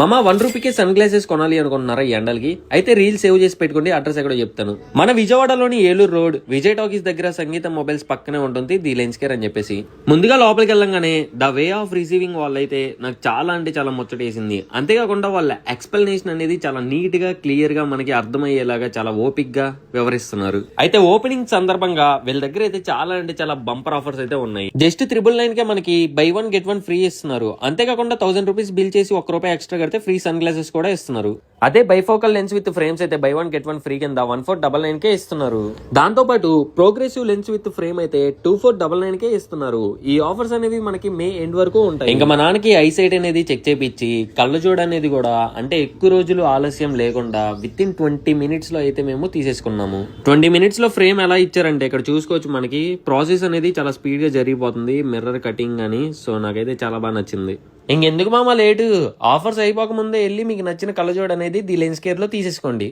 మామ 1 రూపీకి sun glasses కొనాలి అనుకుంటున్నారా ఈ ఎండలకి? అయితే రీల్ సేవ్ చేసి పెట్టుకోండి. అడ్రస్ ఎక్కడో చెప్తాను. మన విజయవాడలోని ఏలూరు రోడ్ విజయ్ టాకీస్ దగ్గర సంగీతం మొబైల్స్ పక్కనే ఉంటుంది ది లెన్స్ కేర్ అని చెప్పేసి. ముందుగా లోపలికి వెళ్ళంగానే ద వే ఆఫ్ రిసీవింగ్ వాళ్ళు అయితే నాకు చాలా అంటే చాలా ముచ్చటేసింది. అంతేకాకుండా వాళ్ళ ఎక్స్ప్లెనేషన్ అనేది చాలా నీట్ గా క్లియర్ గా మనకి అర్థమయ్యేలాగా చాలా ఓపిక్ గా వివరిస్తున్నారు. అయితే ఓపెనింగ్ సందర్భంగా వీళ్ళ దగ్గర అయితే చాలా అంటే చాలా బంపర్ ఆఫర్స్ అయితే ఉన్నాయి. జస్ట్ 999 కే మనకి బై 1 గెట్ 1 ఫ్రీ ఇస్తున్నారు. అంతేకాకుండా 1000 రూపీస్ బిల్ చేసి ₹1 ఎక్స్ట్రా కడితే ఫ్రీ సన్ గ్లాసెస్ కూడా ఇస్తున్నారు. అదే బైఫోకల్ లెన్స్ విత్ ఫ్రేమ్స్ అయితే బై 1 గెట్ 1 ఫ్రీ కింద 1499 కే ఇస్తున్నారు. దాంతో పాటు ప్రోగ్రెసివ్ లెన్స్ విత్ ఫ్రేమ్ అయితే 2499 కే ఇస్తున్నారు. ఈ ఆఫర్స్ అనేవి మనకి మే ఎండ్ వరకు ఉంటాయి. ఇంకా మా నాన్నకి ఐసైట్ అనేది చెక్ చేపించి కళ్ళజోడు అనేది కూడా అంటే ఎక్కువ రోజులు ఆలస్యం లేకుండా విత్ ఇన్ 20 మినిట్స్ లో అయితే మేము తీసేసుకున్నాము. 20 మినిట్స్ లో ఫ్రేమ్ ఎలా ఇచ్చారంటే ఇక్కడ చూసుకోవచ్చు. మనకి ప్రాసెస్ అనేది చాలా స్పీడ్ గా జరిగిపోతుంది, మిర్రర్ కటింగ్ అని. సో నాకైతే చాలా బాగా నచ్చింది. ఇంకెందుకు మామ లేటు, ఆఫర్స్ అయిపోక ముందే వెళ్ళి మీకు నచ్చిన కళ్ళజోడు అనేది ది లెన్స్ కేర్ లో తీసేసుకోండి.